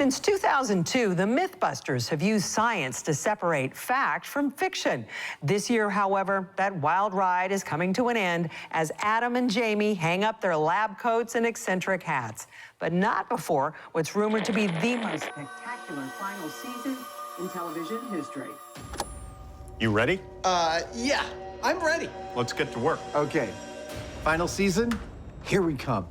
Since 2002, the MythBusters have used science to separate fact from fiction. This year, however, that wild ride is coming to an end as Adam and Jamie hang up their lab coats and eccentric hats. But not before what's rumored to be the most spectacular final season in television history. You ready? Yeah, I'm ready. Let's get to work. Okay, final season, here we come.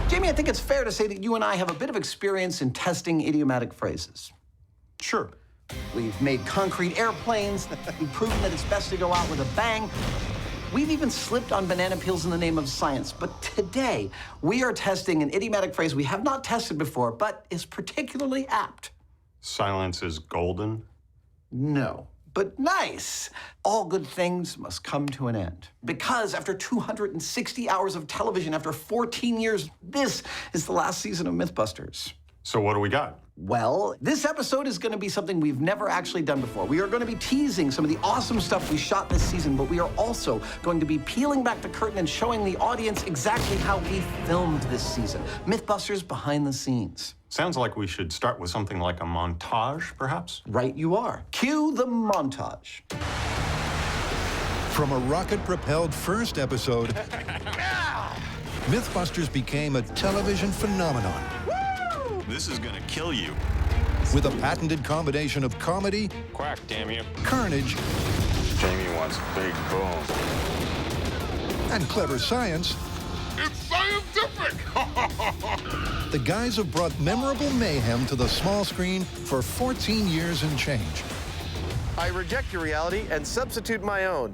Jamie, I think it's fair to say that you and I have a bit of experience in testing idiomatic phrases. Sure. We've made concrete airplanes. We've proven that it's best to go out with a bang. We've even slipped on banana peels in the name of science. But today, we are testing an idiomatic phrase we have not tested before, but is particularly apt. Silence is golden. No, but nice. All good things must come to an end. Because after 260 hours of television, after 14 years, this is the last season of MythBusters. So what do we got? Well, this episode is going to be something we've never actually done before. We are going to be teasing some of the awesome stuff we shot this season, but we are also going to be peeling back the curtain and showing the audience exactly how we filmed this season. MythBusters behind the scenes. Sounds like we should start with something like a montage, perhaps? Right you are. Cue the montage. From a rocket-propelled first episode, MythBusters became a television phenomenon. This is gonna kill you. With a patented combination of comedy, Quack, damn you. carnage, Jamie wants big boom. and clever science, It's scientific! the guys have brought memorable mayhem to the small screen for 14 years and change. I reject your reality and substitute my own.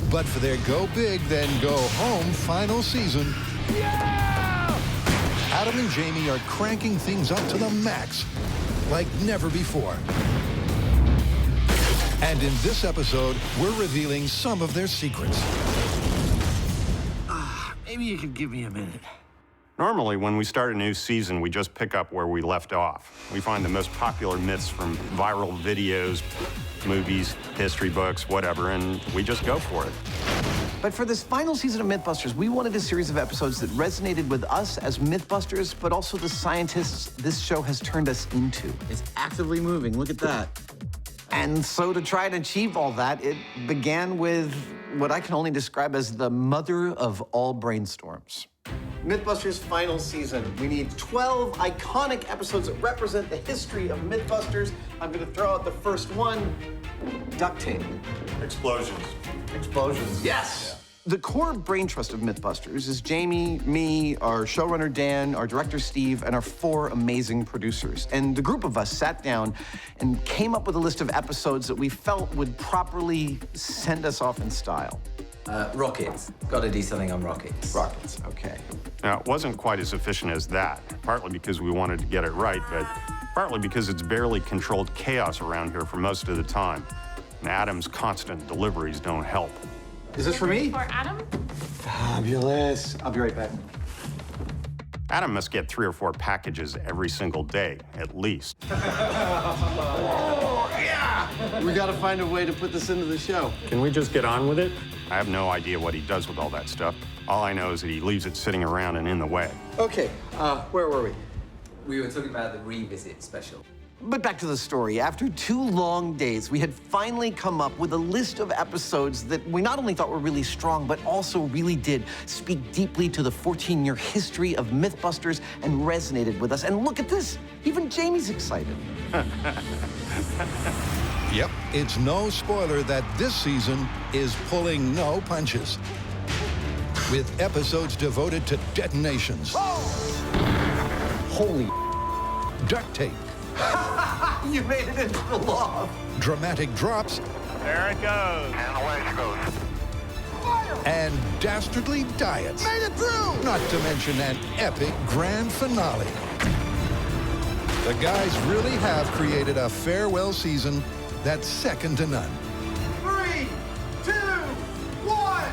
But for their go big, then go home final season, Adam and Jamie are cranking things up to the max like never before. And in this episode, we're revealing some of their secrets. Maybe you could give me a minute. Normally, when we start a new season, we just pick up where we left off. We find the most popular myths from viral videos, movies, history books, whatever, and we just go for it. But for this final season of MythBusters, we wanted a series of episodes that resonated with us as MythBusters, but also the scientists this show has turned us into. It's actively moving, look at that. And so to try and achieve all that, it began with what I can only describe as the mother of all brainstorms. MythBusters' final season. We need 12 iconic episodes that represent the history of MythBusters. I'm gonna throw out the first one, duct tape. Explosions. Explosions. Yes! The core brain trust of MythBusters is Jamie, me, our showrunner Dan, our director Steve, and our 4 amazing producers. And the group of us sat down and came up with a list of episodes that we felt would properly send us off in style. Rockets. Gotta do something on rockets. Rockets, okay. Now, it wasn't quite as efficient as that, partly because we wanted to get it right, but partly because it's barely controlled chaos around here for most of the time. And Adam's constant deliveries don't help. Is this for me? For Adam? Fabulous. I'll be right back. Adam must get 3 or 4 packages every single day, at least. Oh, yeah! We gotta find a way to put this into the show. Can we just get on with it? I have no idea what he does with all that stuff. All I know is that he leaves it sitting around and in the way. Okay, where were we? We were talking about the revisit special. But back to the story. After 2 long days, we had finally come up with a list of episodes that we not only thought were really strong, but also really did speak deeply to the 14-year history of MythBusters and resonated with us. And look at this, even Jamie's excited. Yep, it's no spoiler that this season is pulling no punches. With episodes devoted to detonations. Holy Duct tape. You made it into the loft. Dramatic drops. There it goes. And away she goes. And dastardly diets. Made it through! Not to mention an epic grand finale. The guys really have created a farewell season that's second to none. 3, 2, 1.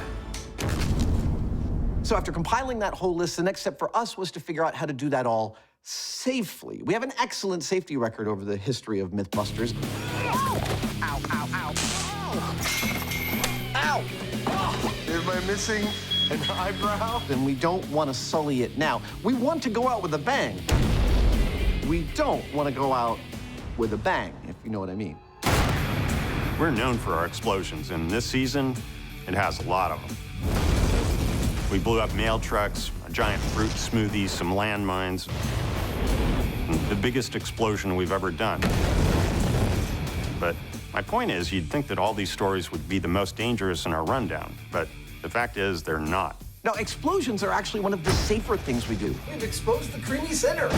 So after compiling that whole list, the next step for us was to figure out how to do that all safely. We have an excellent safety record over the history of MythBusters. Ow, ow, ow. Ow! Am I missing an eyebrow? And we don't want to sully it now. We want to go out with a bang. We don't want to go out with a bang, if you know what I mean. We're known for our explosions, and this season, it has a lot of them. We blew up mail trucks, a giant fruit smoothie, some landmines. The biggest explosion we've ever done. But my point is, you'd think that all these stories would be the most dangerous in our rundown, but the fact is they're not. Now, explosions are actually one of the safer things we do. We've exposed the creamy center.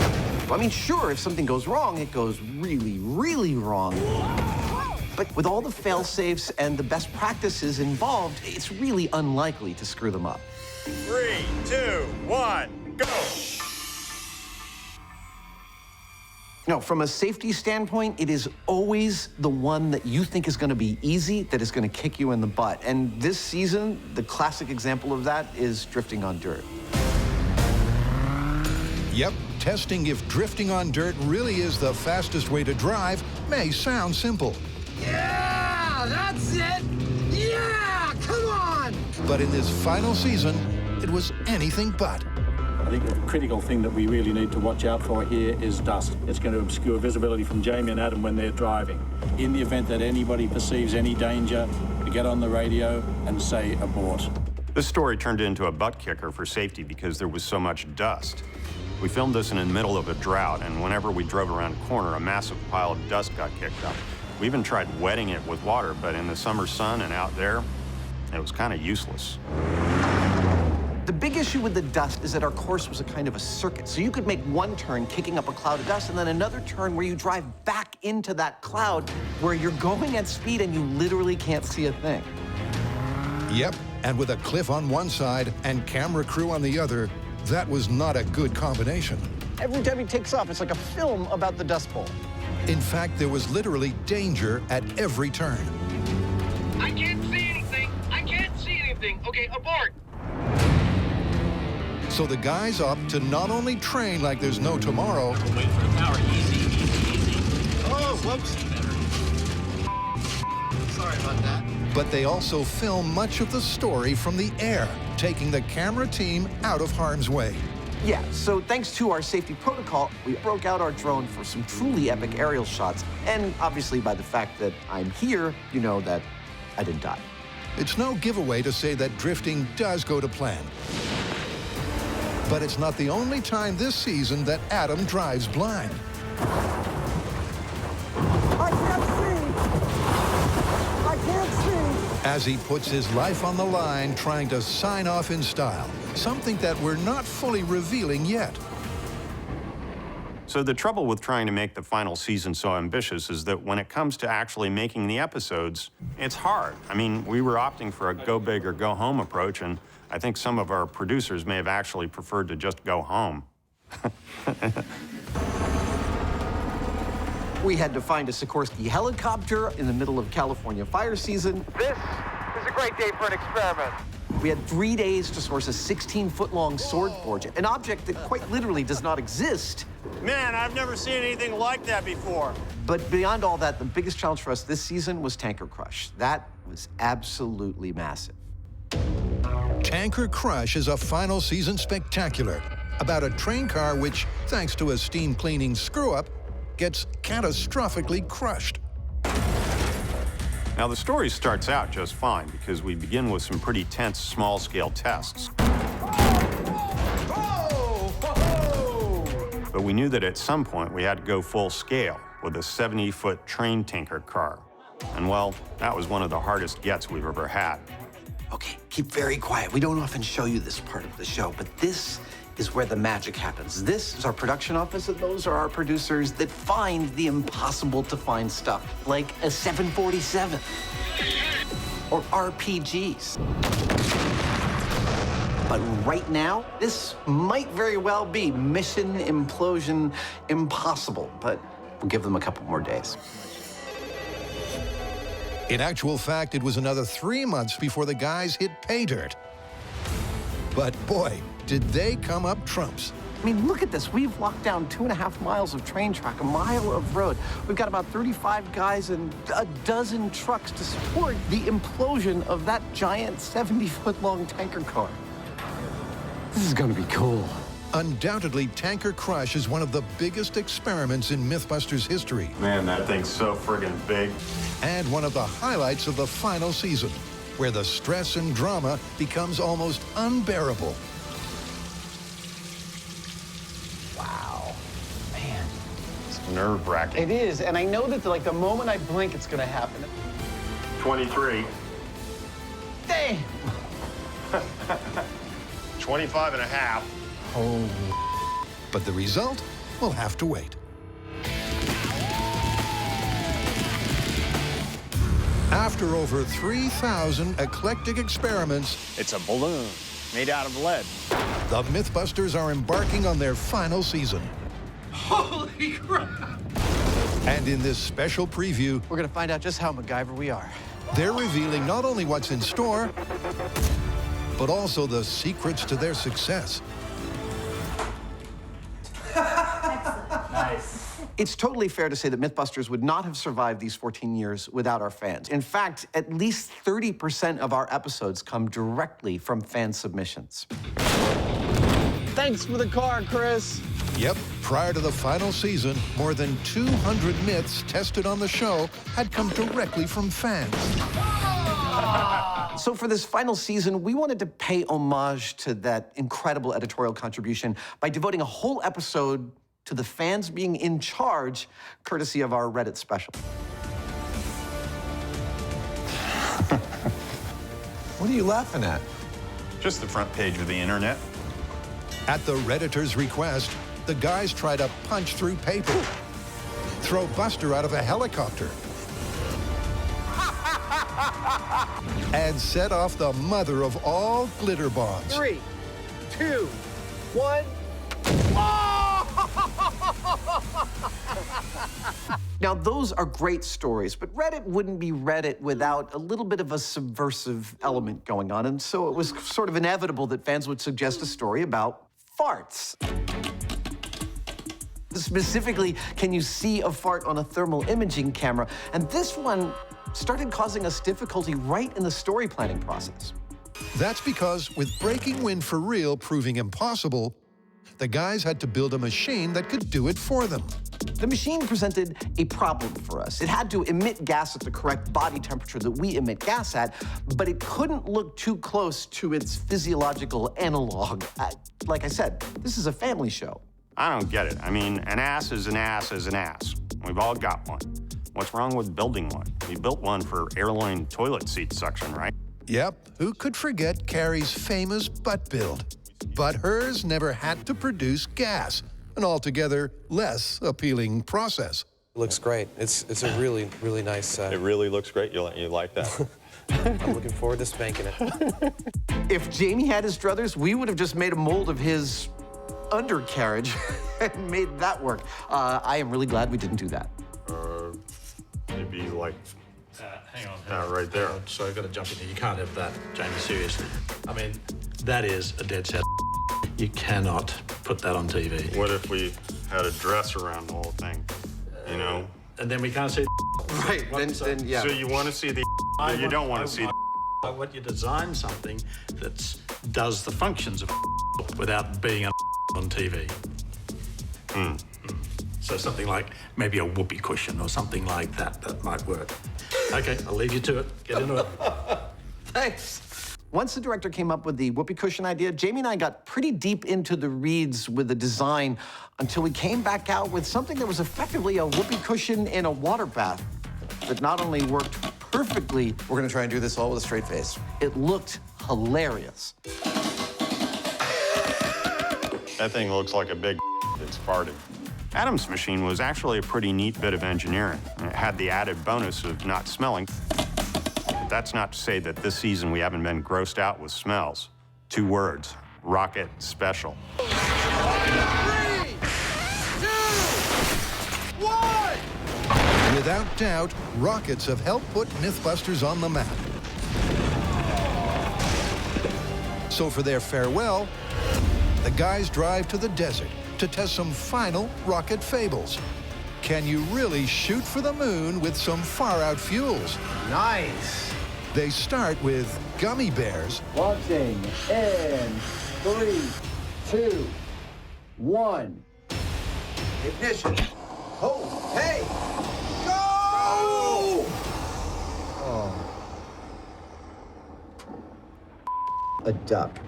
I mean, sure, if something goes wrong, it goes really, really wrong. But with all the fail-safes and the best practices involved, it's really unlikely to screw them up. 3, 2, 1, go! No, from a safety standpoint, it is always the one that you think is going to be easy that is going to kick you in the butt. And this season, the classic example of that is drifting on dirt. Yep, testing if drifting on dirt really is the fastest way to drive may sound simple. Yeah, that's it. Yeah, come on. But in this final season, it was anything but. I think the critical thing that we really need to watch out for here is dust. It's going to obscure visibility from Jamie and Adam when they're driving. In the event that anybody perceives any danger, to get on the radio and say abort. This story turned into a butt kicker for safety because there was so much dust. We filmed this in the middle of a drought, and whenever we drove around a corner, a massive pile of dust got kicked up. We even tried wetting it with water, but in the summer sun and out there, it was kind of useless. The big issue with the dust is that our course was a kind of a circuit. So you could make one turn kicking up a cloud of dust and then another turn where you drive back into that cloud where you're going at speed and you literally can't see a thing. Yep, and with a cliff on one side and camera crew on the other, that was not a good combination. Every time he takes off, it's like a film about the Dust Bowl. In fact, there was literally danger at every turn. I can't see anything. I can't see anything. Okay, abort. So the guys opt to not only train like there's no tomorrow, Wait for the power. Easy, easy, easy. Oh, whoops. Sorry about that. but they also film much of the story from the air, taking the camera team out of harm's way. Yeah, so thanks to our safety protocol, we broke out our drone for some truly epic aerial shots. And obviously by the fact that I'm here, you know that I didn't die. It's no giveaway to say that drifting does go to plan. But it's not the only time this season that Adam drives blind. I can't see! I can't see! As he puts his life on the line trying to sign off in style, something that we're not fully revealing yet. So the trouble with trying to make the final season so ambitious is that when it comes to actually making the episodes, it's hard. I mean, we were opting for a go big or go home approach, and I think some of our producers may have actually preferred to just go home. We had to find a Sikorsky helicopter in the middle of California fire season. This is a great day for an experiment. We had 3 days to source a 16-foot-long sword forge, an object that quite literally does not exist. Man, I've never seen anything like that before. But beyond all that, the biggest challenge for us this season was Tanker Crush. That was absolutely massive. Tanker Crush is a final season spectacular about a train car which, thanks to a steam cleaning screw-up, gets catastrophically crushed. Now, the story starts out just fine because we begin with some pretty tense small-scale tests. But we knew that at some point we had to go full scale with a 70-foot train tanker car. And well, that was one of the hardest gets we've ever had. Okay, keep very quiet. We don't often show you this part of the show, but this is where the magic happens. This is our production office, and those are our producers that find the impossible to find stuff, like a 747 or RPGs. But right now, this might very well be Mission Implosion Impossible, but we'll give them a couple more days. In actual fact, it was another 3 months before the guys hit pay dirt. But boy, did they come up trumps. I mean, look at this. We've locked down 2.5 miles of train track, a mile of road. We've got about 35 guys and a dozen trucks to support the implosion of that giant 70-foot-long tanker car. This is gonna be cool. Undoubtedly, Tanker Crush is one of the biggest experiments in MythBusters history. Man, that thing's so friggin' big. And one of the highlights of the final season, where the stress and drama becomes almost unbearable. Wow, man. It's nerve-wracking. It is, and I know that the moment I blink, it's gonna happen. 23. Dang! 25 and a half. Holy. But the result will have to wait. After over 3,000 eclectic experiments, It's a balloon made out of lead. the MythBusters are embarking on their final season. Holy crap! And in this special preview, We're gonna find out just how MacGyver we are. they're revealing not only what's in store, but also the secrets to their success. It's totally fair to say that MythBusters would not have survived these 14 years without our fans. In fact, at least 30% of our episodes come directly from fan submissions. Thanks for the car, Chris. Yep, prior to the final season, more than 200 myths tested on the show had come directly from fans. So for this final season, we wanted to pay homage to that incredible editorial contribution by devoting a whole episode to the fans being in charge, courtesy of our Reddit special. What are you laughing at? Just the front page of the internet. At the Redditor's request, the guys try to punch through paper, throw Buster out of a helicopter, and set off the mother of all glitter bombs. 3, 2, 1. Now, those are great stories, but Reddit wouldn't be Reddit without a little bit of a subversive element going on, and so it was sort of inevitable that fans would suggest a story about farts. Specifically, can you see a fart on a thermal imaging camera? And this one started causing us difficulty right in the story planning process. That's because with breaking wind for real proving impossible, the guys had to build a machine that could do it for them. The machine presented a problem for us. It had to emit gas at the correct body temperature that we emit gas at, but it couldn't look too close to its physiological analog. Like I said, this is a family show. I don't get it. I mean, an ass is an ass is an ass. We've all got one. What's wrong with building one? We built one for airline toilet seat suction, right? Yep, who could forget Carrie's famous butt build? But hers never had to produce gas, an altogether less appealing process. Looks great. It's a really, really nice It really looks great. You like that? I'm looking forward to spanking it. If Jamie had his druthers, we would have just made a mold of his undercarriage and made that work. I am really glad we didn't do that. Maybe like Hang on. right there. So I've got to jump in here. You can't have that, Jamie, seriously. I mean, that is a dead set. You cannot put that on TV. What if we had a dress around the whole thing? You know? And then we can't see Right, then yeah. So you want to see the but you don't want to see the I want you to design something that does the functions of without being on TV. So something like maybe a whoopee cushion or something like that. That might work. Okay, I'll leave you to it. Get into it. Thanks. Once the director came up with the whoopee cushion idea, Jamie and I got pretty deep into the reeds with the design until we came back out with something that was effectively a whoopee cushion in a water bath that not only worked perfectly, We're gonna try and do this all with a straight face. it looked hilarious. That thing looks like a big that's farted. Adam's machine was actually a pretty neat bit of engineering. It had the added bonus of not smelling. That's not to say that this season we haven't been grossed out with smells. 2 words, rocket special. 3, 2, 1! Without doubt, rockets have helped put MythBusters on the map. So for their farewell, the guys drive to the desert to test some final rocket fables. Can you really shoot for the moon with some far-out fuels? Nice. They start with gummy bears. Launching in 3, 2, 1. Ignition. Oh, hey! Go! A duck.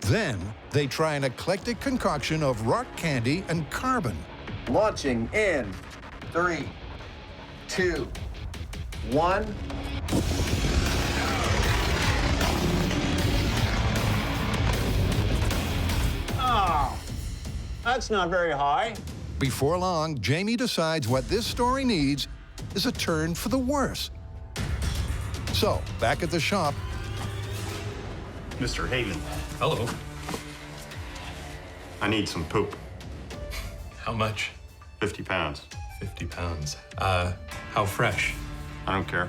Then they try an eclectic concoction of rock candy and carbon. Launching in 3, 2, 1. Oh, that's not very high. Before long, Jamie decides what this story needs is a turn for the worse. So, back at the shop, Mr. Haven, Hello. I need some poop. How much? 50 pounds. 50 pounds. How fresh? I don't care.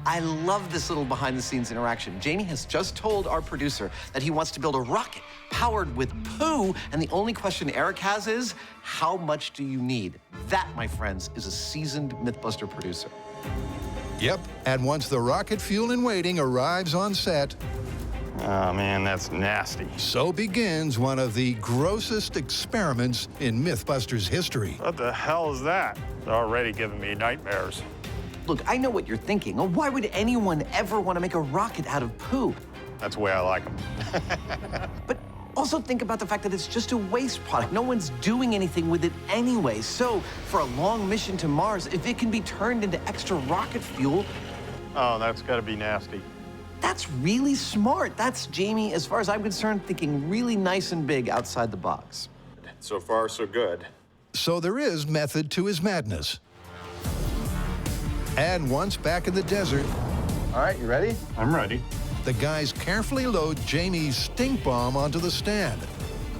I love this little behind-the-scenes interaction. Jamie has just told our producer that he wants to build a rocket powered with poo, and the only question Eric has is, how much do you need? That, my friends, is a seasoned MythBuster producer. yep, and once the rocket fuel in waiting arrives on set, Oh, man, that's nasty. so begins one of the grossest experiments in MythBusters history. What the hell is that? It's already giving me nightmares. Look, I know what you're thinking. Why would anyone ever want to make a rocket out of poo? That's the way I like them. But also think about the fact that it's just a waste product. No one's doing anything with it anyway. So for a long mission to Mars, if it can be turned into extra rocket fuel, Oh, that's gotta be nasty. that's really smart. That's Jamie, as far as I'm concerned, thinking really nice and big outside the box. So far, so good. So there is method to his madness. And once back in the desert, All right, you ready? I'm ready. the guys carefully load Jamie's stink bomb onto the stand.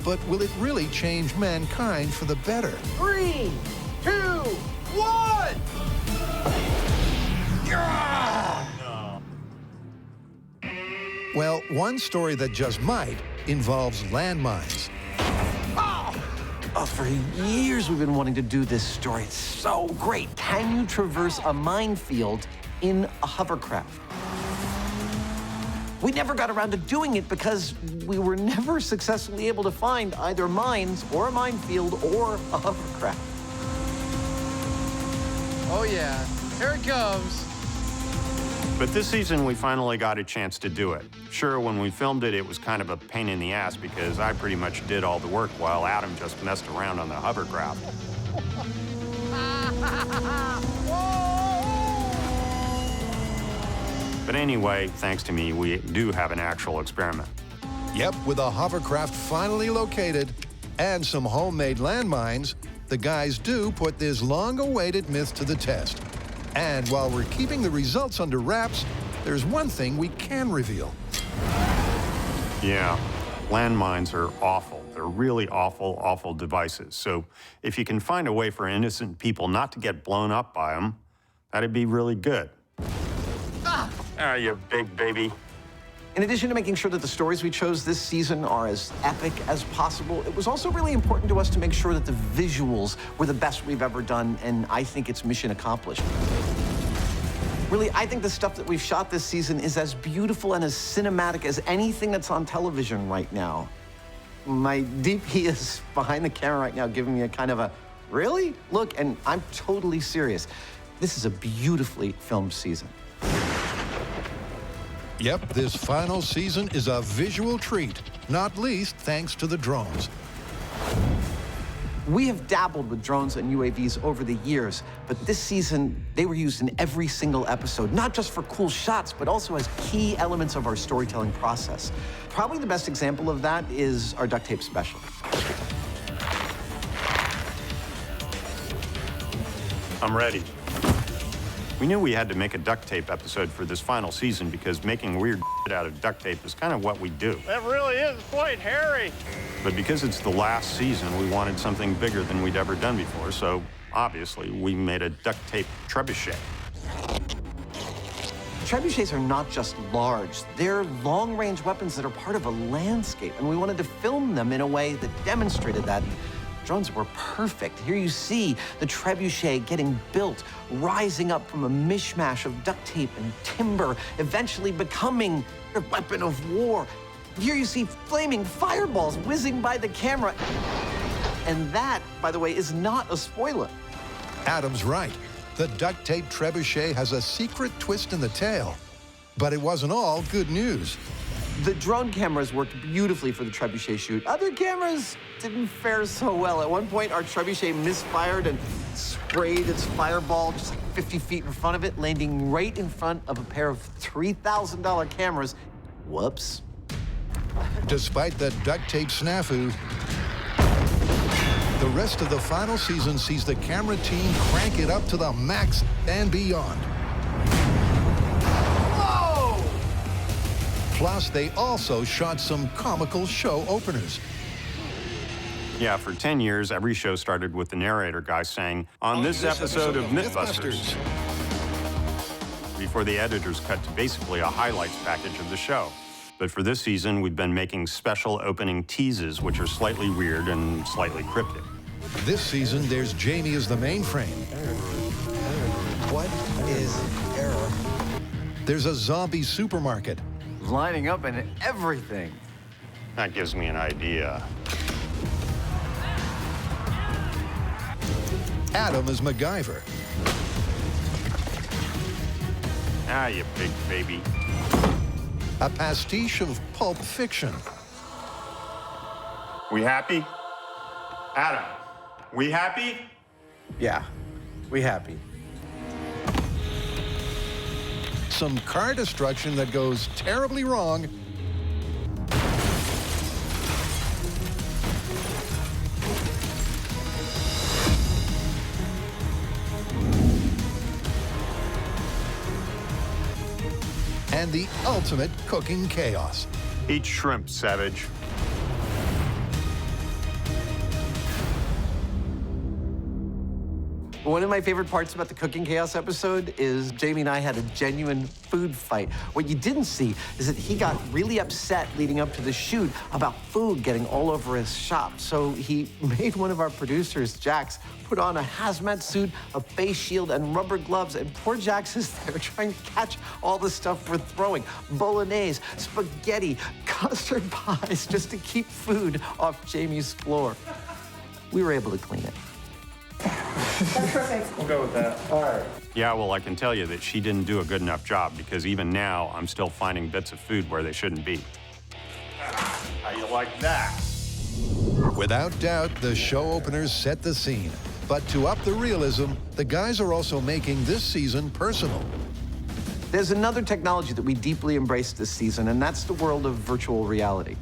But will it really change mankind for the better? 3, 2, 1! Well, one story that just might involves landmines. Oh, for years we've been wanting to do this story. It's so great. Can you traverse a minefield in a hovercraft? We never got around to doing it because we were never successfully able to find either mines or a minefield or a hovercraft. Oh, yeah. Here it comes. But this season, we finally got a chance to do it. Sure, when we filmed it, it was kind of a pain in the ass because I pretty much did all the work while Adam just messed around on the hovercraft. But anyway, thanks to me, we do have an actual experiment. Yep, with a hovercraft finally located and some homemade landmines, the guys do put this long-awaited myth to the test. And while we're keeping the results under wraps, there's one thing we can reveal. Yeah, landmines are awful. They're really awful, awful devices. So if you can find a way for innocent people not to get blown up by them, that'd be really good. Ah, you big baby. In addition to making sure that the stories we chose this season are as epic as possible, it was also really important to us to make sure that the visuals were the best we've ever done, and I think it's mission accomplished. Really, I think the stuff that we've shot this season is as beautiful and as cinematic as anything that's on television right now. My DP is behind the camera right now giving me a kind of a, really? Look, and I'm totally serious. This is a beautifully filmed season. Yep, this final season is a visual treat, not least thanks to the drones. We have dabbled with drones and UAVs over the years, but this season, they were used in every single episode, not just for cool shots, but also as key elements of our storytelling process. Probably the best example of that is our duct tape special. I'm ready. We knew we had to make a duct tape episode for this final season because making weird shit out of duct tape is kind of what we do. That really is quite hairy. But because it's the last season, we wanted something bigger than we'd ever done before, so obviously we made a duct tape trebuchet. Trebuchets are not just large, they're long-range weapons that are part of a landscape, and we wanted to film them in a way that demonstrated that. Drones were perfect. Here you see the trebuchet getting built, rising up from a mishmash of duct tape and timber, eventually becoming a weapon of war. Here you see flaming fireballs whizzing by the camera. And that, by the way, is not a spoiler. Adam's right. The duct tape trebuchet has a secret twist in the tail. But it wasn't all good news. The drone cameras worked beautifully for the trebuchet shoot. Other cameras didn't fare so well. At one point, our trebuchet misfired and sprayed its fireball just like 50 feet in front of it, landing right in front of a pair of $3,000 cameras. Whoops. Despite the duct tape snafu, the rest of the final season sees the camera team crank it up to the max and beyond. Plus, they also shot some comical show openers. Yeah, for 10 years, every show started with the narrator guy saying, on this episode of MythBusters, before the editors cut to basically a highlights package of the show. But for this season, we've been making special opening teases, which are slightly weird and slightly cryptic. This season, there's Jamie as the mainframe. What is error? There's a zombie supermarket. Lining up and everything. That gives me an idea. Adam is MacGyver. Ah, you big baby. A pastiche of Pulp Fiction. We happy? Adam, we happy? Yeah, we happy. Some car destruction that goes terribly wrong. And the ultimate cooking chaos. Eat shrimp, savage. One of my favorite parts about the Cooking Chaos episode is Jamie and I had a genuine food fight. What you didn't see is that he got really upset leading up to the shoot about food getting all over his shop. So he made one of our producers, Jax, put on a hazmat suit, a face shield, and rubber gloves, and poor Jax is there trying to catch all the stuff we're throwing. Bolognese, spaghetti, custard pies, just to keep food off Jamie's floor. We were able to clean it. That's perfect. We'll go with that. All right. Yeah, well, I can tell you that she didn't do a good enough job because even now, I'm still finding bits of food where they shouldn't be. How you like that? Without doubt, the show openers set the scene. But to up the realism, the guys are also making this season personal. There's another technology that we deeply embraced this season, and that's the world of virtual reality.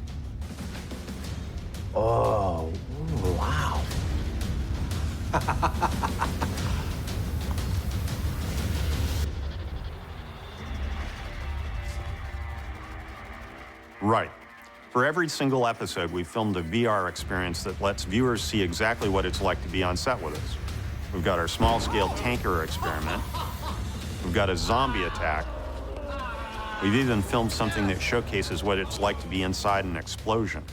Oh, wow. Right. For every single episode, we filmed a VR experience that lets viewers see exactly what it's like to be on set with us. We've got our small-scale tanker experiment. We've got a zombie attack. We've even filmed something that showcases what it's like to be inside an explosion.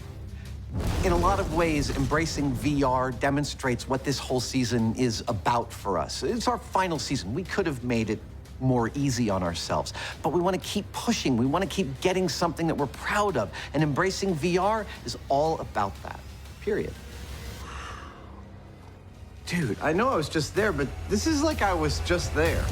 In a lot of ways, embracing VR demonstrates what this whole season is about for us. It's our final season. We could have made it more easy on ourselves, but we want to keep pushing. We want to keep getting something that we're proud of, and embracing VR is all about that, period. Dude, I know I was just there, but this is like I was just there.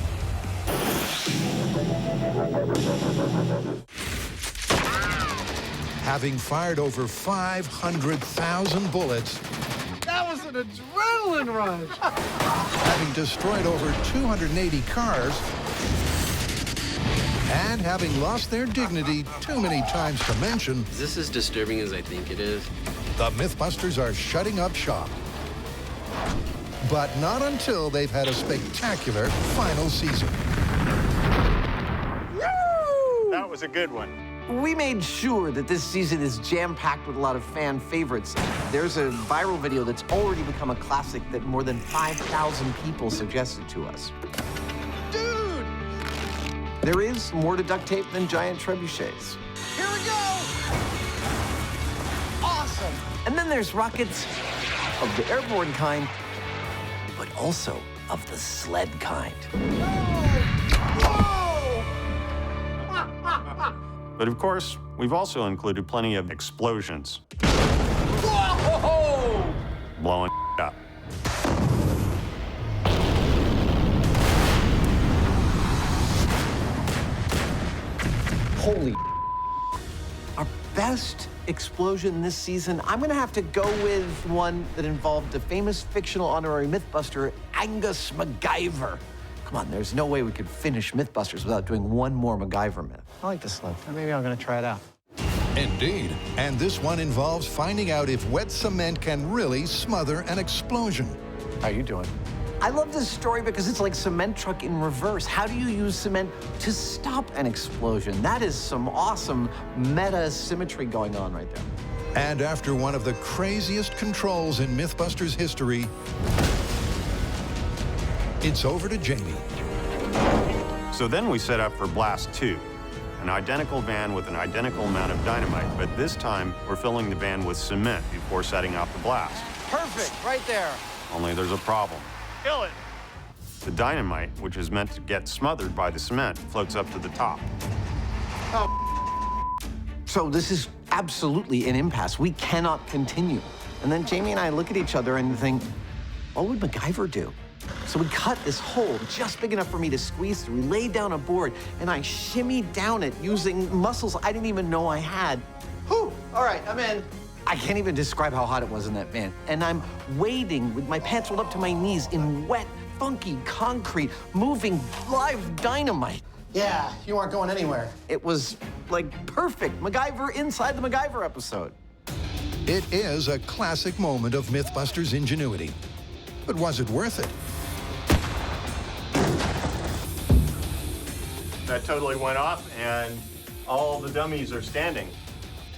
Having fired over 500,000 bullets, That was an adrenaline rush. having destroyed over 280 cars, and having lost their dignity too many times to mention, Is this as disturbing as I think it is? the MythBusters are shutting up shop. But not until they've had a spectacular final season. was a good one. We made sure that this season is jam-packed with a lot of fan favorites. There's a viral video that's already become a classic that more than 5,000 people suggested to us. Dude! There is more to duct tape than giant trebuchets. Here we go! Awesome! And then there's rockets of the airborne kind, but also of the sled kind. But of course, we've also included plenty of explosions. Whoa! Blowing up. Holy. Our best explosion this season, I'm gonna have to go with one that involved the famous fictional honorary Mythbuster, Angus MacGyver. Come on, there's no way we could finish Mythbusters without doing one more MacGyver myth. I like this one. Maybe I'm gonna try it out. Indeed. And this one involves finding out if wet cement can really smother an explosion. How you doing? I love this story because it's like cement truck in reverse. How do you use cement to stop an explosion? That is some awesome meta symmetry going on right there. And after one of the craziest controls in Mythbusters history, it's over to Jamie. So then we set up for Blast 2, an identical van with an identical amount of dynamite, but this time we're filling the van with cement before setting off the blast. Perfect, right there. Only there's a problem. Kill it. The dynamite, which is meant to get smothered by the cement, floats up to the top. So this is absolutely an impasse. We cannot continue. And then Jamie and I look at each other and think, what would MacGyver do? So we cut this hole just big enough for me to squeeze through. We laid down a board, and I shimmied down it using muscles I didn't even know I had. Whew, all right, I'm in. I can't even describe how hot it was in that van. And I'm wading with my pants rolled up to my knees in wet, funky concrete, moving live dynamite. Yeah, you aren't going anywhere. It was like perfect. MacGyver inside the MacGyver episode. It is a classic moment of Mythbusters ingenuity. But was it worth it? That totally went off, and all the dummies are standing.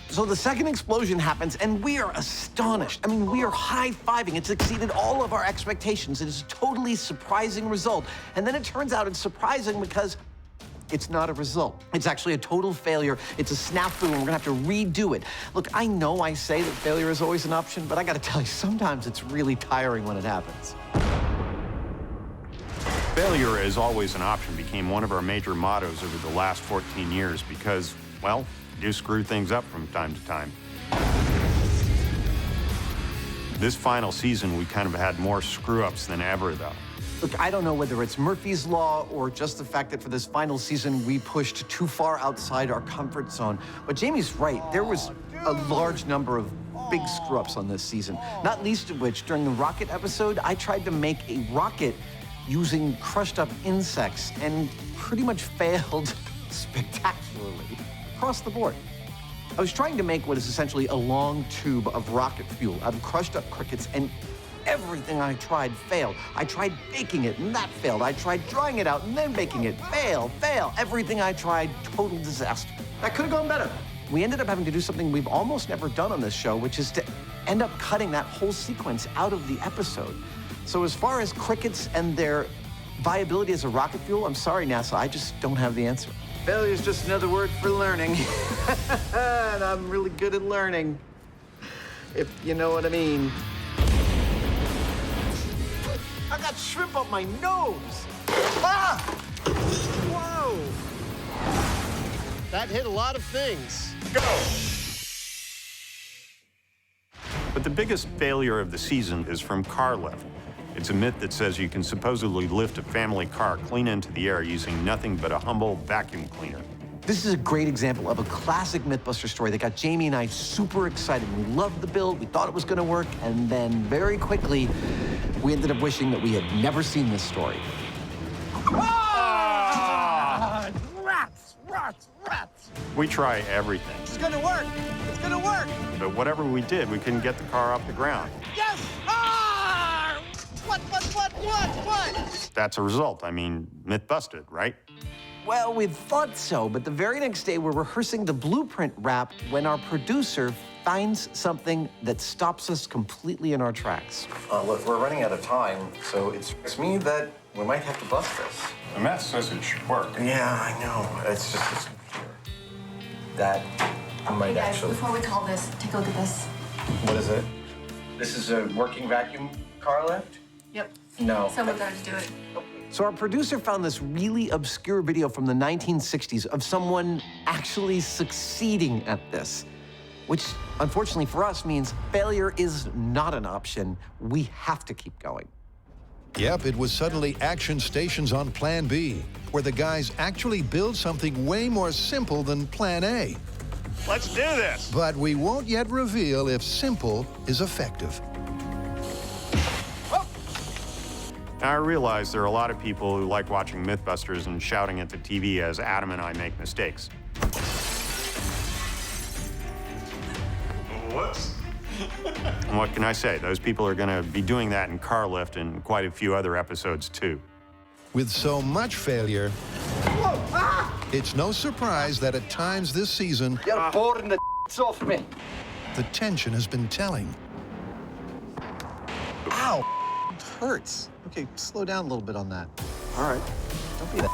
So the second explosion happens, and we are astonished. I mean, we are high-fiving. It's exceeded all of our expectations. It is a totally surprising result. And then it turns out it's surprising because it's not a result. It's actually a total failure. It's a snafu, and we're gonna have to redo it. Look, I know I say that failure is always an option, but I gotta tell you, sometimes it's really tiring when it happens. Failure is always an option became one of our major mottos over the last 14 years because, well, we do screw things up from time to time. This final season, we kind of had more screw-ups than ever, though. Look, I don't know whether it's Murphy's Law or just the fact that for this final season, we pushed too far outside our comfort zone. But Jamie's right. There was a large number of big screw-ups on this season, not least of which, during the rocket episode, I tried to make a rocket using crushed up insects and pretty much failed spectacularly across the board. I was trying to make what is essentially a long tube of rocket fuel out of crushed up crickets, and everything I tried failed. I tried baking it, and that failed. I tried drying it out and then baking it. Fail, fail. Everything I tried, total disaster. That could have gone better. We ended up having to do something we've almost never done on this show, which is to end up cutting that whole sequence out of the episode. So as far as crickets and their viability as a rocket fuel, I'm sorry, NASA, I just don't have the answer. Failure is just another word for learning. And I'm really good at learning, if you know what I mean. I got shrimp up my nose. Ah! Whoa! That hit a lot of things. Go! But the biggest failure of the season is from car lift. It's a myth that says you can supposedly lift a family car clean into the air using nothing but a humble vacuum cleaner. This is a great example of a classic Mythbuster story that got Jamie and I super excited. We loved the build, we thought it was gonna work, and then very quickly, we ended up wishing that we had never seen this story. Ah! Rats, rats, rats! We try everything, It's gonna work! It's gonna work! but whatever we did, we couldn't get the car off the ground. Yes! Ah! What? That's a result. I mean, myth busted, right? Well, we thought so, but the very next day we're rehearsing the blueprint wrap when our producer finds something that stops us completely in our tracks. Look, we're running out of time, so it strikes me that we might have to bust this. The math says it should work. Yeah, I know. It's just this computer. That might Guys, actually... before we call this, take a look at this. What is it? This is a working vacuum car lift? Yep. No. Someone got to do it. So our producer found this really obscure video from the 1960s of someone actually succeeding at this, which unfortunately for us means failure is not an option. We have to keep going. Yep, it was suddenly action stations on Plan B, where the guys actually build something way more simple than Plan A. Let's do this. But we won't yet reveal if simple is effective. Now, I realize there are a lot of people who like watching MythBusters and shouting at the TV as Adam and I make mistakes. Whoops. And what can I say? Those people are going to be doing that in Car Lift and quite a few other episodes, too. With so much failure, it's no surprise that at times this season, You're boring the off me. the tension has been telling. Ow, it hurts. Okay, slow down a little bit on that. All right, don't be that.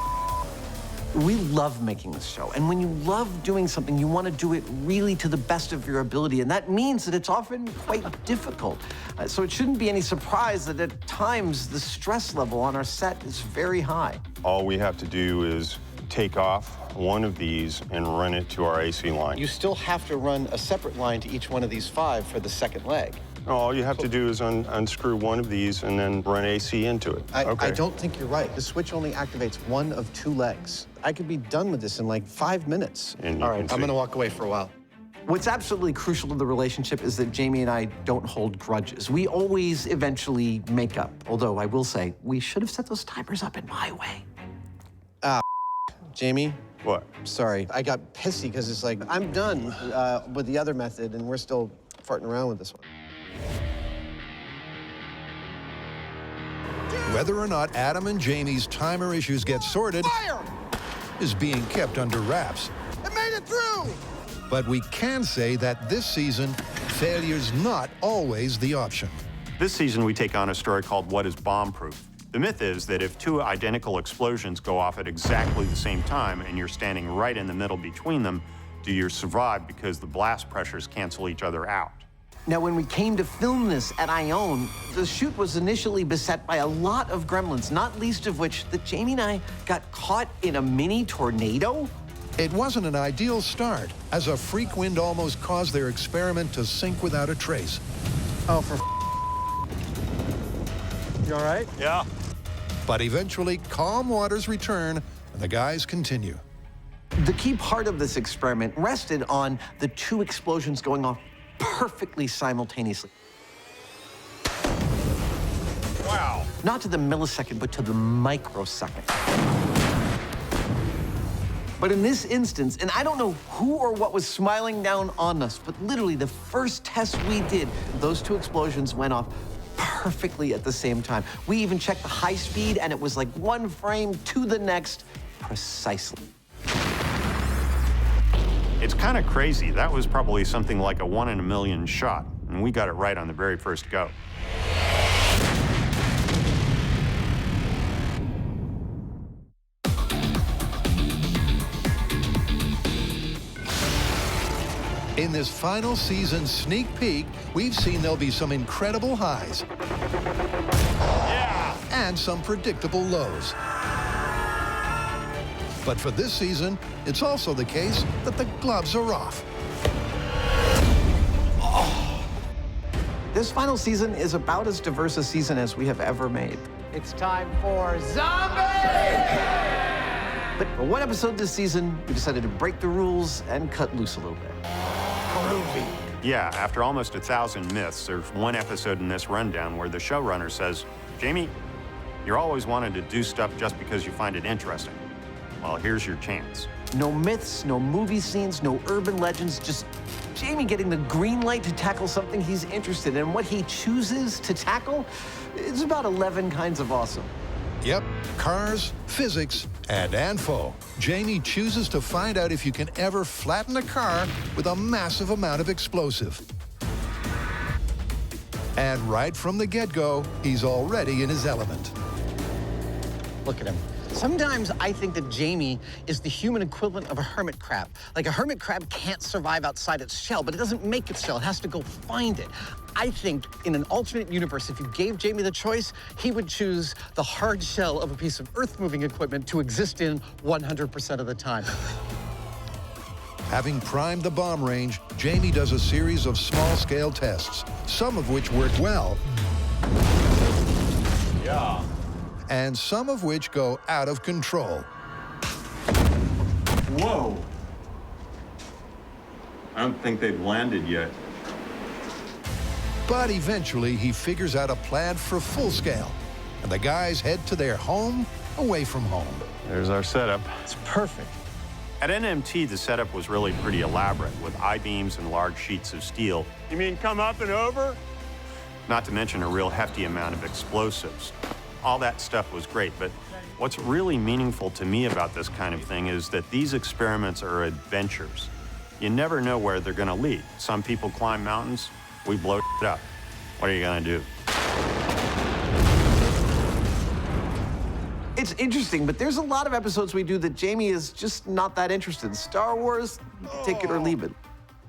We love making this show, and when you love doing something, you want to do it really to the best of your ability, and that means that it's often quite difficult. So it shouldn't be any surprise that at times the stress level on our set is very high. All we have to do is take off one of these and run it to our AC line. You still have to run a separate line to each one of these 5 for the second leg. All you have to do is unscrew one of these and then run AC into it. I don't think you're right. The switch only activates one of 2 legs. I could be done with this in like 5 minutes. And All right, I'm gonna walk away for a while. What's absolutely crucial to the relationship is that Jamie and I don't hold grudges. We always eventually make up. Although I will say, we should have set those timers up in my way. Jamie? What? Sorry, I got pissy because it's like, I'm done with the other method and we're still farting around with this one. Whether or not Adam and Jamie's timer issues get sorted is being kept under wraps. I made it through! But we can say that this season, failure's not always the option. This season, we take on a story called What is Bomb-Proof? The myth is that if 2 identical explosions go off at exactly the same time and you're standing right in the middle between them, do you survive because the blast pressures cancel each other out? Now, when we came to film this at Ione, the shoot was initially beset by a lot of gremlins, not least of which that Jamie and I got caught in a mini tornado. It wasn't an ideal start, as a freak wind almost caused their experiment to sink without a trace. Oh, for You all right? Yeah. But eventually, calm waters return, and the guys continue. The key part of this experiment rested on the 2 explosions going off perfectly simultaneously. Wow. Not to the millisecond, but to the microsecond. But in this instance, and I don't know who or what was smiling down on us, but literally the first test we did, those 2 explosions went off perfectly at the same time. We even checked the high speed, and it was like 1 frame to the next, precisely. It's kind of crazy. That was probably something like a 1 in a million shot, and we got it right on the very first go. In this final season sneak peek, we've seen there'll be some incredible highs. Yeah. And some predictable lows. But for this season, it's also the case that the gloves are off. This final season is about as diverse a season as we have ever made. It's time for Zombie! But for one episode this season, we decided to break the rules and cut loose a little bit. Groovy. Yeah, after almost 1,000 myths, there's one episode in this rundown where the showrunner says, Jamie, you're always wanting to do stuff just because you find it interesting. Well, here's your chance. No myths, no movie scenes, no urban legends, just Jamie getting the green light to tackle something he's interested in. And what he chooses to tackle is about 11 kinds of awesome. Yep, cars, physics, and info. Jamie chooses to find out if you can ever flatten a car with a massive amount of explosive. And right from the get-go, he's already in his element. Look at him. Sometimes I think that Jamie is the human equivalent of a hermit crab. Like a hermit crab can't survive outside its shell, but it doesn't make its shell. It has to go find it. I think in an alternate universe, if you gave Jamie the choice, he would choose the hard shell of a piece of earth-moving equipment to exist in 100% of the time. Having primed the bomb range, Jamie does a series of small-scale tests, some of which work well. Yeah. And some of which go out of control. Whoa. I don't think they've landed yet. But eventually, he figures out a plan for full scale, and the guys head to their home away from home. There's our setup. It's perfect. At NMT, the setup was really pretty elaborate, with I-beams and large sheets of steel. You mean come up and over? Not to mention a real hefty amount of explosives. All that stuff was great, but what's really meaningful to me about this kind of thing is that these experiments are adventures. You never know where they're gonna lead. Some people climb mountains, we blow it up. What are you gonna do? It's interesting, but there's a lot of episodes we do that Jamie is just not that interested in. Star Wars, take it or leave it.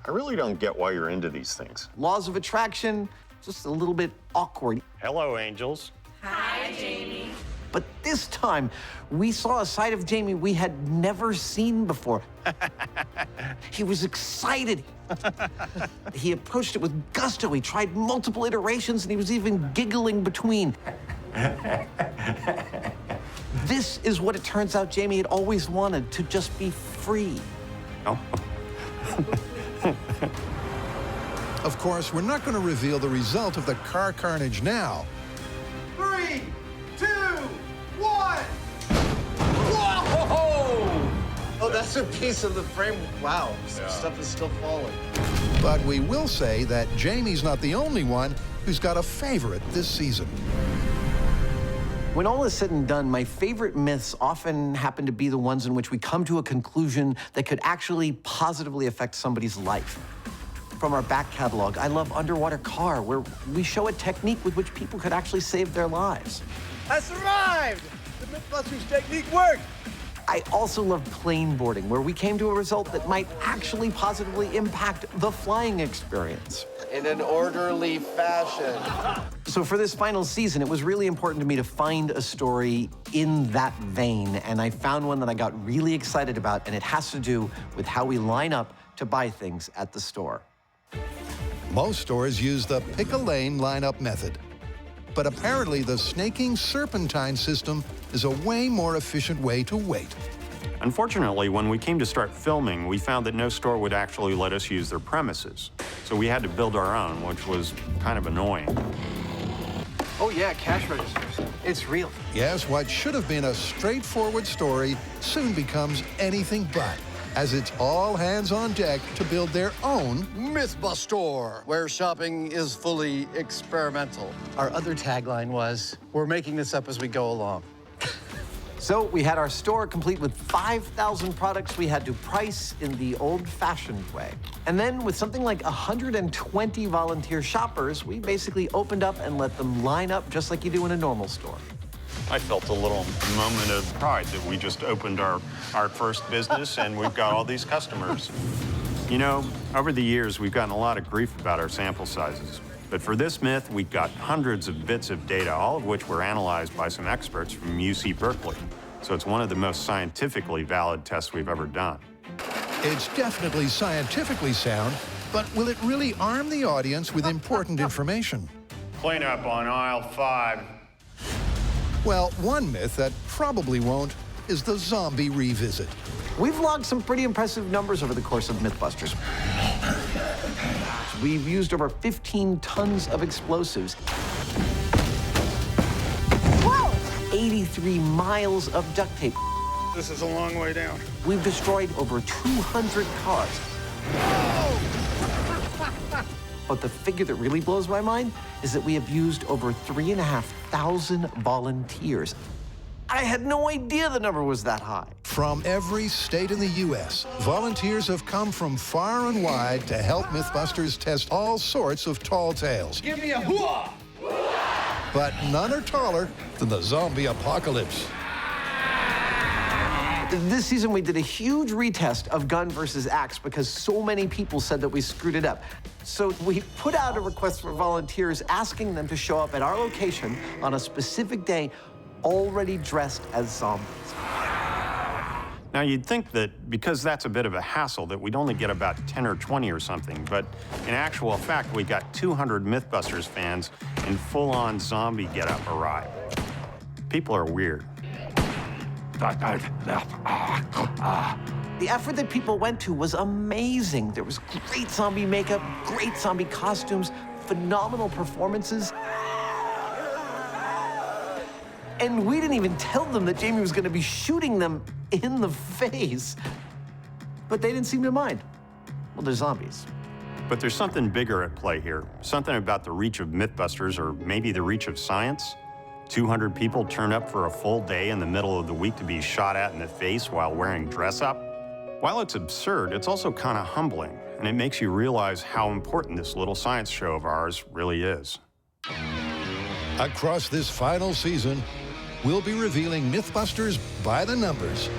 I really don't get why you're into these things. Laws of attraction, just a little bit awkward. Hello, angels. Hi, Jamie. But this time, we saw a side of Jamie we had never seen before. He was excited. He approached it with gusto. He tried multiple iterations, and he was even giggling between. This is what it turns out Jamie had always wanted, to just be free. Oh. Of course, we're not going to reveal the result of the car carnage now. 3, 2, 1. Whoa! Oh, that's a piece of the frame. Wow, stuff is still falling. But we will say that Jamie's not the only one who's got a favorite this season. When all is said and done, my favorite myths often happen to be the ones in which we come to a conclusion that could actually positively affect somebody's life. From our back catalog, I love Underwater Car, where we show a technique with which people could actually save their lives. I survived! The MythBusters technique worked! I also love plane boarding, where we came to a result that might actually positively impact the flying experience. In an orderly fashion. So for this final season, it was really important to me to find a story in that vein, and I found one that I got really excited about, and it has to do with how we line up to buy things at the store. Most stores use the pick-a-lane lineup method. But apparently the snaking serpentine system is a way more efficient way to wait. Unfortunately, when we came to start filming, we found that no store would actually let us use their premises. So we had to build our own, which was kind of annoying. Oh yeah, cash registers. It's real. Yes, what should have been a straightforward story soon becomes anything but, as it's all hands on deck to build their own MythBuster, where shopping is fully experimental. Our other tagline was, we're making this up as we go along. So we had our store complete with 5,000 products we had to price in the old-fashioned way. And then with something like 120 volunteer shoppers, we basically opened up and let them line up just like you do in a normal store. I felt a little moment of pride that we just opened our first business and we've got all these customers. You know, over the years, we've gotten a lot of grief about our sample sizes. But for this myth, we got hundreds of bits of data, all of which were analyzed by some experts from UC Berkeley. So it's one of the most scientifically valid tests we've ever done. It's definitely scientifically sound, but will it really arm the audience with important information? Clean up on aisle 5. Well, one myth that probably won't is the zombie revisit. We've logged some pretty impressive numbers over the course of MythBusters. We've used over 15 tons of explosives. Whoa! 83 miles of duct tape. This is a long way down. We've destroyed over 200 cars. But the figure that really blows my mind is that we have used over 3,500 volunteers. I had no idea the number was that high. From every state in the U.S., volunteers have come from far and wide to help MythBusters test all sorts of tall tales. Give me a hooah! But none are taller than the zombie apocalypse. This season, we did a huge retest of gun versus axe because so many people said that we screwed it up. So we put out a request for volunteers asking them to show up at our location on a specific day already dressed as zombies. Now, you'd think that because that's a bit of a hassle that we'd only get about 10 or 20 or something, but in actual fact, we got 200 MythBusters fans in full-on zombie getup arrive. People are weird. The effort that people went to was amazing. There was great zombie makeup, great zombie costumes, phenomenal performances. And we didn't even tell them that Jamie was going to be shooting them in the face. But they didn't seem to mind. Well, they're zombies. But there's something bigger at play here. Something about the reach of MythBusters, or maybe the reach of science. 200 people turn up for a full day in the middle of the week to be shot at in the face while wearing dress-up. While it's absurd, it's also kind of humbling, and it makes you realize how important this little science show of ours really is. Across this final season, we'll be revealing MythBusters by the numbers.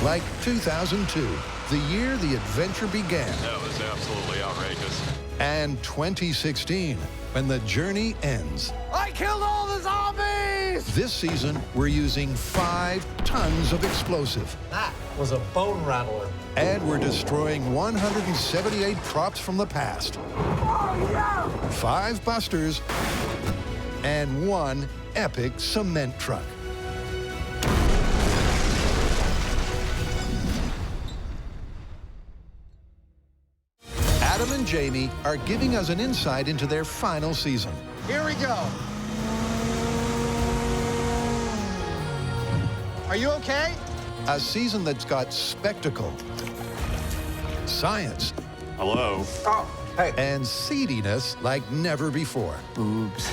Like 2002, the year the adventure began. That was absolutely outrageous. And 2016, when the journey ends. I killed all the zombies! This season, we're using 5 tons of explosive. That was a bone rattler. And we're destroying 178 props from the past. Oh, yeah! 5 busters and 1 epic cement truck. Adam and Jamie are giving us an insight into their final season. Here we go. Are you okay? A season that's got spectacle, science, Hello? Oh, hey. and seediness like never before. Boobs.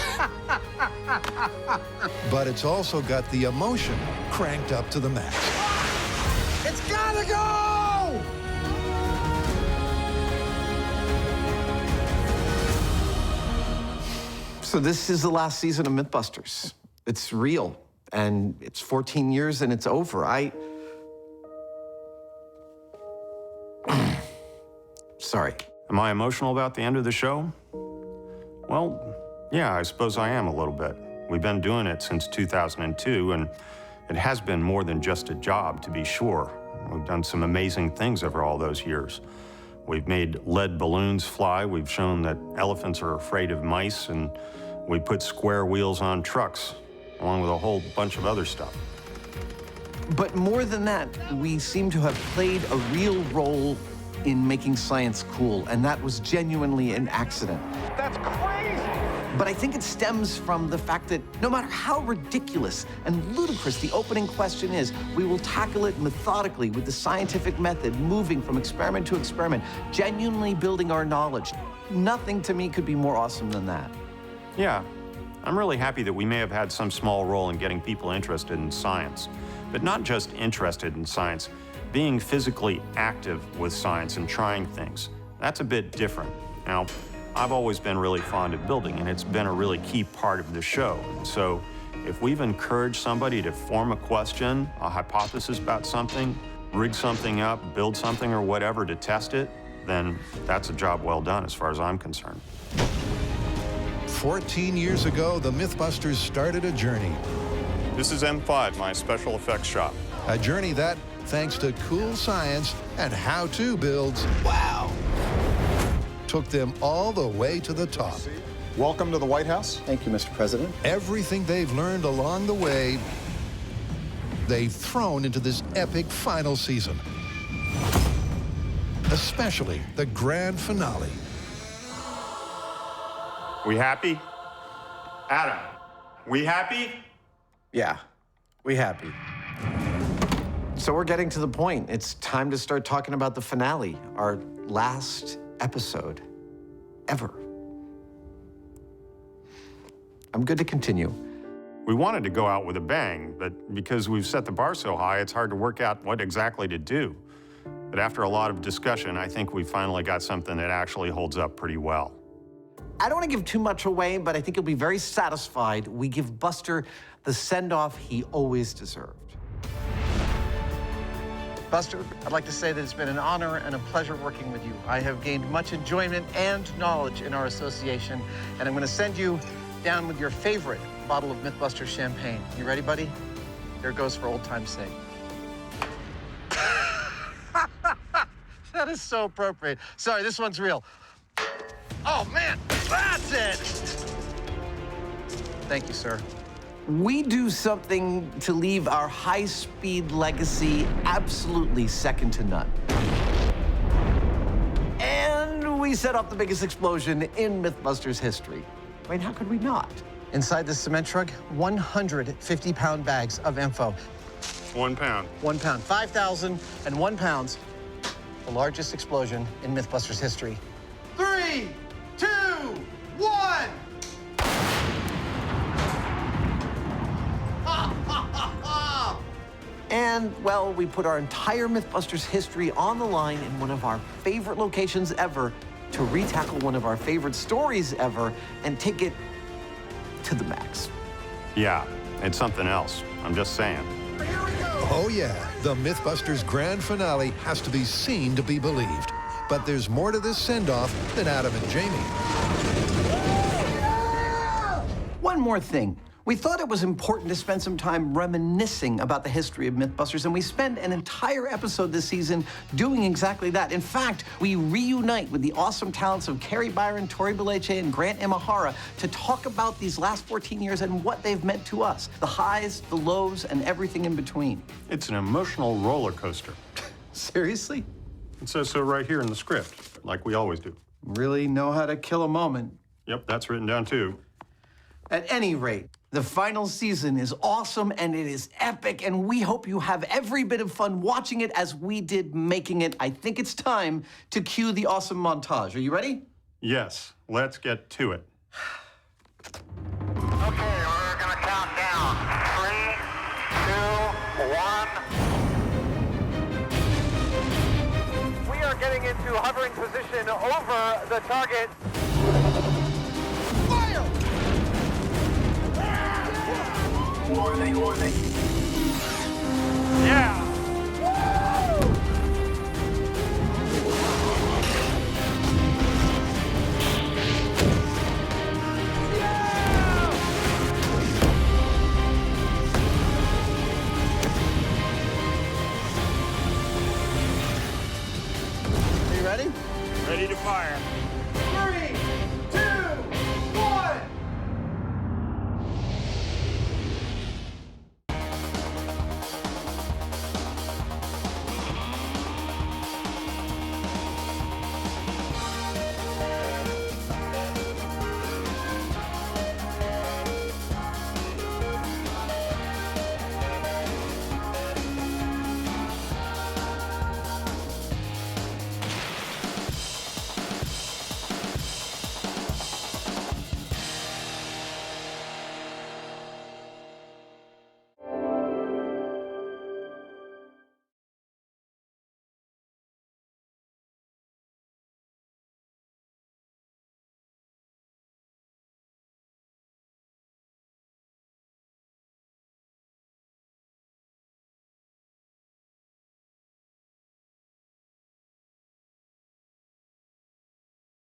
But it's also got the emotion cranked up to the max. It's gotta go! So this is the last season of MythBusters. It's real, and it's 14 years and it's over. Sorry. Am I emotional about the end of the show? Well, yeah, I suppose I am a little bit. We've been doing it since 2002, and it has been more than just a job, to be sure. We've done some amazing things over all those years. We've made lead balloons fly, we've shown that elephants are afraid of mice, and we put square wheels on trucks, along with a whole bunch of other stuff. But more than that, we seem to have played a real role in making science cool, and that was genuinely an accident. That's crazy! But I think it stems from the fact that no matter how ridiculous and ludicrous the opening question is, we will tackle it methodically with the scientific method, moving from experiment to experiment, genuinely building our knowledge. Nothing to me could be more awesome than that. Yeah, I'm really happy that we may have had some small role in getting people interested in science, but not just interested in science, being physically active with science and trying things. That's a bit different. Now, I've always been really fond of building, and it's been a really key part of the show. So if we've encouraged somebody to form a question, a hypothesis about something, rig something up, build something or whatever to test it, then that's a job well done as far as I'm concerned. 14 years ago, the MythBusters started a journey. This is M5, my special effects shop. A journey that, thanks to cool science and how-to builds, Wow! took them all the way to the top. Welcome to the White House. Thank you, Mr. President. Everything they've learned along the way, they've thrown into this epic final season. Especially the grand finale. We happy? Adam, we happy? Yeah, we happy. So we're getting to the point. It's time to start talking about the finale, our last episode ever. I'm good to continue. We wanted to go out with a bang, but because we've set the bar so high, it's hard to work out what exactly to do. But after a lot of discussion, I think we finally got something that actually holds up pretty well. I don't want to give too much away, but I think you'll be very satisfied. We give Buster the send-off he always deserved. Buster, I'd like to say that it's been an honor and a pleasure working with you. I have gained much enjoyment and knowledge in our association, and I'm going to send you down with your favorite bottle of MythBusters champagne. You ready, buddy? Here goes for old time's sake. That is so appropriate. Sorry, this one's real. Oh, man, that's it! Thank you, sir. We do something to leave our high-speed legacy absolutely second to none. And we set off the biggest explosion in MythBusters history. I mean, how could we not? Inside this cement truck, 150-pound bags of info. 1 pound. 1 pound. 5,001 pounds. The largest explosion in MythBusters history. 3, 2, 1! And, well, we put our entire MythBusters history on the line in one of our favorite locations ever to retackle one of our favorite stories ever and take it to the max. Yeah, it's something else. I'm just saying. Oh yeah, the MythBusters grand finale has to be seen to be believed. But there's more to this send-off than Adam and Jamie. One more thing. We thought it was important to spend some time reminiscing about the history of MythBusters, and we spend an entire episode this season doing exactly that. In fact, we reunite with the awesome talents of Carrie Byron, Tori Beleche, and Grant Imahara to talk about these last 14 years and what they've meant to us, the highs, the lows, and everything in between. It's an emotional roller coaster. Seriously? It says so right here in the script, like we always do. Really know how to kill a moment. Yep, that's written down too. At any rate, the final season is awesome and it is epic, and we hope you have every bit of fun watching it as we did making it. I think it's time to cue the awesome montage. Are you ready? Yes, let's get to it. Okay, we're gonna count down. 3, 2, 1. We are getting into hovering position over the target. Yeah.